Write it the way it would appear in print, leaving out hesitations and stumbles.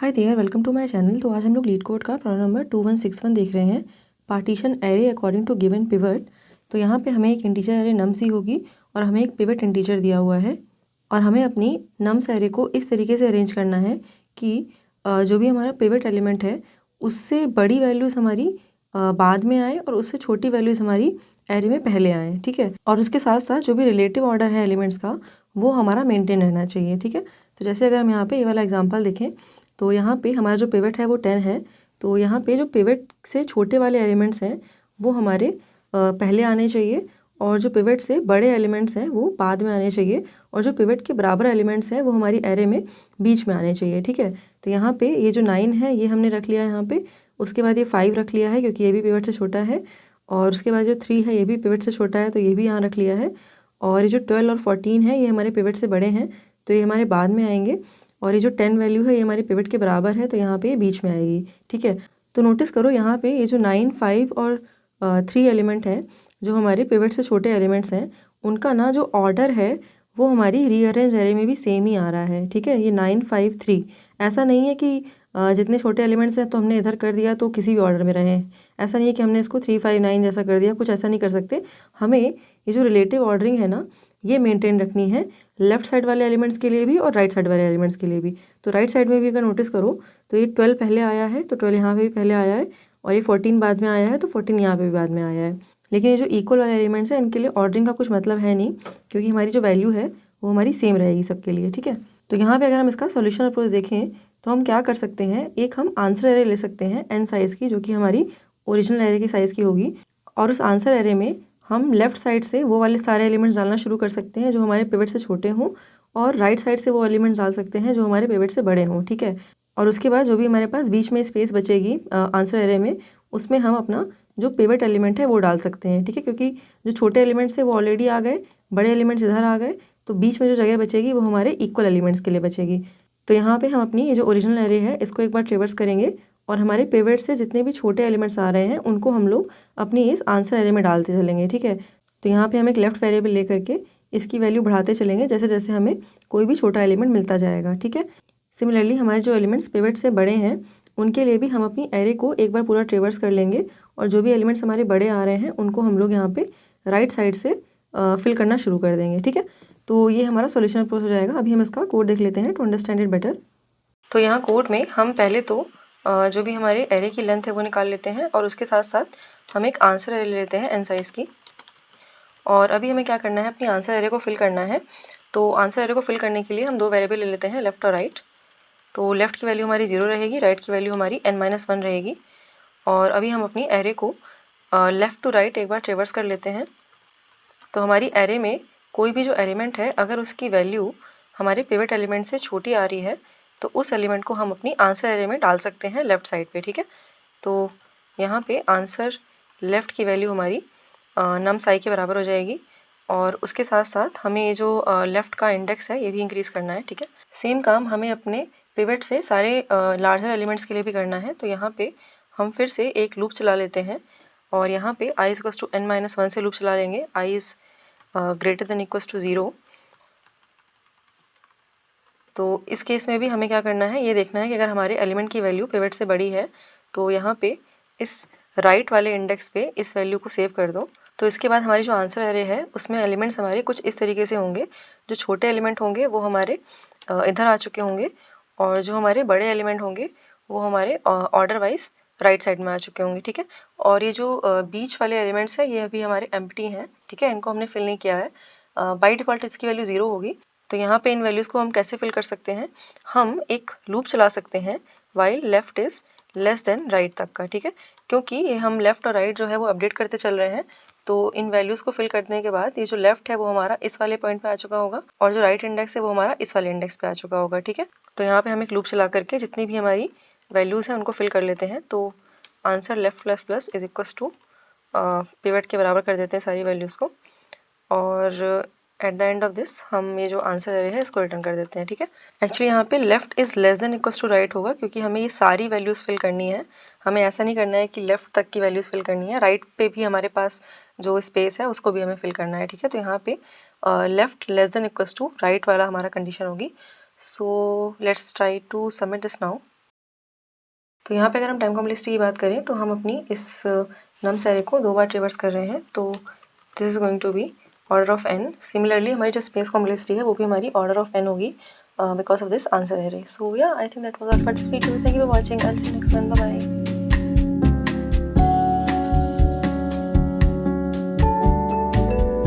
Hi there, welcome to my channel. तो आज हम लोग लीड कोड का प्रॉब्लम नंबर 2161 देख रहे हैं। Partition array according to given pivot. तो यहाँ पे हमें एक इंटीजर एरे नम्स ही होगी और हमें एक पिवट इंटीजर दिया हुआ है और हमें अपनी नम्स एरे को इस तरीके से अरेंज करना है कि जो भी हमारा पिवट एलिमेंट है उससे बड़ी वैल्यूज़ हमारी बाद में आए और उससे छोटी वैल्यूज़ हमारी एरे में पहले आए, ठीक है। और उसके साथ साथ जो भी रिलेटिव ऑर्डर है एलिमेंट्स का वो हमारा मेंटेन रहना चाहिए, ठीक है। तो जैसे अगर हम यहाँ पे ये वाला एग्जांपल देखें तो यहाँ पे हमारा जो पिवट है वो 10 है। तो यहाँ पे जो पिवट से छोटे वाले एलिमेंट्स हैं वो हमारे पहले आने चाहिए और जो पिवट से बड़े एलिमेंट्स हैं वो बाद में आने चाहिए और जो पिवट के बराबर एलिमेंट्स हैं वो हमारी एरे में बीच में आने चाहिए, ठीक है। तो यहाँ पे ये जो 9 है ये हमने रख लिया है यहाँ पे। उसके बाद ये 5 रख लिया है क्योंकि ये भी पिवट से छोटा है और उसके बाद जो 3 है ये भी पिवट से छोटा है तो ये भी यहाँ रख लिया है। और ये जो 12 और 14 है ये हमारे पिवट से बड़े हैं तो ये हमारे बाद में आएंगे और ये जो 10 वैल्यू है ये हमारे पिवट के बराबर है तो यहाँ पे ये बीच में आएगी, ठीक है। तो नोटिस करो यहाँ पे ये जो 9, 5 और 3 एलिमेंट हैं जो हमारे पिवट से छोटे एलिमेंट्स हैं उनका ना जो ऑर्डर है वो हमारी रीअरेंज एरे में भी सेम ही आ रहा है, ठीक है। ये 9, 5, 3 ऐसा नहीं है कि जितने छोटे एलिमेंट्स हैं तो हमने इधर कर दिया तो किसी भी ऑर्डर में रहें। ऐसा नहीं है कि हमने इसको 3, 5, 9 जैसा कर दिया, कुछ ऐसा नहीं कर सकते। हमें ये जो रिलेटिव ऑर्डरिंग है ना ये मेंटेन रखनी है लेफ्ट साइड वाले एलिमेंट्स के लिए भी और राइट साइड वाले एलिमेंट्स के लिए भी। तो राइट साइड में भी अगर नोटिस करो तो ये 12 पहले आया है तो 12 यहाँ पे भी पहले आया है और ये 14 बाद में आया है तो 14 यहाँ पे भी बाद में आया है। लेकिन ये जो इक्वल वाले एलिमेंट्स हैं इनके लिए ऑर्डरिंग का कुछ मतलब है नहीं क्योंकि हमारी जो वैल्यू है वो हमारी सेम रहेगी सबके लिए, ठीक है। तो यहाँ पे अगर हम इसका सोल्यूशन अप्रोच देखें तो हम क्या कर सकते हैं, एक हम आंसर एरे ले सकते हैं n साइज़ की जो कि हमारी ओरिजिनल एरे की साइज़ की होगी और उस आंसर एरे में हम लेफ्ट साइड से वो वाले सारे एलिमेंट्स डालना शुरू कर सकते हैं जो हमारे पिवट से छोटे हों और राइट साइड से वो एलिमेंट्स डाल सकते हैं जो हमारे पिवट से बड़े हों, ठीक है। और उसके बाद जो भी हमारे पास बीच में स्पेस बचेगी आंसर एरे में उसमें हम अपना जो पिवट एलिमेंट है वो डाल सकते हैं, ठीक है। क्योंकि जो छोटे एलिमेंट्स थे वो ऑलरेडी आ गए, बड़े एलिमेंट्स इधर आ गए तो बीच में जो जगह बचेगी वो हमारे इक्वल एलिमेंट्स के लिए बचेगी। तो यहाँ पे हम अपनी ये जो ओरिजिनल एरे है इसको एक बार ट्रेवर्स करेंगे और हमारे पिवट से जितने भी छोटे एलिमेंट्स आ रहे हैं उनको हम लोग अपनी इस आंसर एरे में डालते चलेंगे, ठीक है। तो यहाँ पे हम एक लेफ्ट वेरिएबल लेकर के इसकी वैल्यू बढ़ाते चलेंगे जैसे जैसे हमें कोई भी छोटा एलिमेंट मिलता जाएगा, ठीक है। सिमिलरली हमारे जो एलिमेंट्स पिवट से बड़े हैं उनके लिए भी हम अपनी एरे को एक बार पूरा ट्रेवर्स कर लेंगे और जो भी एलिमेंट्स हमारे बड़े आ रहे हैं उनको हम लोग यहाँ पे राइट साइड से फिल करना शुरू कर देंगे, ठीक है। तो ये हमारा सोल्यूशन अप्रोच हो जाएगा। अभी हम इसका कोड देख लेते हैं टू अंडरस्टैंड इट बेटर। तो यहाँ कोड में हम पहले तो जो भी हमारे एरे की लेंथ है वो निकाल लेते हैं और उसके साथ साथ हम एक आंसर एरे ले लेते हैं n साइज़ की। और अभी हमें क्या करना है, अपनी आंसर एरे को फिल करना है। तो आंसर एरे को फिल करने के लिए हम दो वेरिएबल ले लेते हैं, लेफ्ट और राइट। तो लेफ्ट की वैल्यू हमारी 0 रहेगी, राइट की वैल्यू हमारी n-1 रहेगी। और अभी हम अपनी एरे को लेफ़्ट टू राइट एक बार ट्रेवर्स कर लेते हैं। तो हमारी एरे में कोई भी जो एलिमेंट है अगर उसकी वैल्यू हमारे पिवट एलिमेंट से छोटी आ रही है तो उस एलिमेंट को हम अपनी आंसर एरे में डाल सकते हैं लेफ्ट साइड पे, ठीक है। तो यहाँ पे आंसर लेफ़्ट की वैल्यू हमारी नम्स i के बराबर हो जाएगी और उसके साथ साथ हमें ये जो लेफ़्ट का इंडेक्स है ये भी इंक्रीज़ करना है, ठीक है। सेम काम हमें अपने पिवट से सारे लार्जर एलिमेंट्स के लिए भी करना है। तो यहाँ पे हम फिर से एक लूप चला लेते हैं और यहाँ पे i = n-1 से लूप चला लेंगे, i is greater than equals to 0। तो इस केस में भी हमें क्या करना है, ये देखना है कि अगर हमारे एलिमेंट की वैल्यू पिवट से बड़ी है तो यहाँ पे इस राइट वाले इंडेक्स पे इस वैल्यू को सेव कर दो। तो इसके बाद हमारी जो आंसर एरे है उसमें एलिमेंट्स हमारे कुछ इस तरीके से होंगे। जो छोटे एलिमेंट होंगे वो हमारे इधर आ चुके होंगे और जो हमारे बड़े एलिमेंट होंगे वो हमारे ऑर्डर वाइज राइट साइड में आ चुके होंगे, ठीक है। और ये जो बीच वाले एलिमेंट्स है ये अभी हमारे एम्प्टी हैं, ठीक है, इनको हमने फिल नहीं किया है। बाई डिफ़ॉल्ट इसकी वैल्यू 0 होगी। तो यहाँ पे इन वैल्यूज़ को हम कैसे फिल कर सकते हैं, हम एक लूप चला सकते हैं while left is less than right तक का, ठीक है। क्योंकि ये हम लेफ्ट और राइट जो है वो अपडेट करते चल रहे हैं तो इन वैल्यूज़ को फिल करने के बाद ये जो लेफ्ट है वो हमारा इस वाले पॉइंट पे आ चुका होगा और जो राइट इंडेक्स है वो हमारा इस वाले इंडेक्स पे आ चुका होगा, ठीक है। तो यहाँ पे हम एक लूप चला करके जितनी भी हमारी वैल्यूज़ हैं उनको फिल कर लेते हैं। तो answer left plus plus is equals to pivot के बराबर कर देते हैं सारी वैल्यूज़ को और at the end of this हम ये जो आंसर एरे है इसको रिटर्न कर देते हैं, ठीक है। एक्चुअली यहाँ पे left is less than equals to right होगा क्योंकि हमें ये सारी वैल्यूज़ फिल करनी है। हमें ऐसा नहीं करना है कि लेफ्ट तक की वैल्यूज़ फिल करनी है, राइट पे भी हमारे पास जो स्पेस है उसको भी हमें फिल करना है, ठीक है। तो यहाँ पे left less than equals to right वाला हमारा कंडीशन होगी। So let's try to submit this now. तो यहाँ पे अगर हम टाइम कॉम्प्लेक्सिटी की बात करें तो हम अपनी इस नम्स एरे को 2 बार ट्रेवर्स कर रहे हैं, तो this is going to be order of n। Similarly हमारी जो स्पेस कॉम्प्लेक्सिटी है वो भी हमारी ऑर्डर ऑफ n होगी because of this answer array. So yeah I think that was all for this video. Thank you for watching. I will see you next one. Bye bye.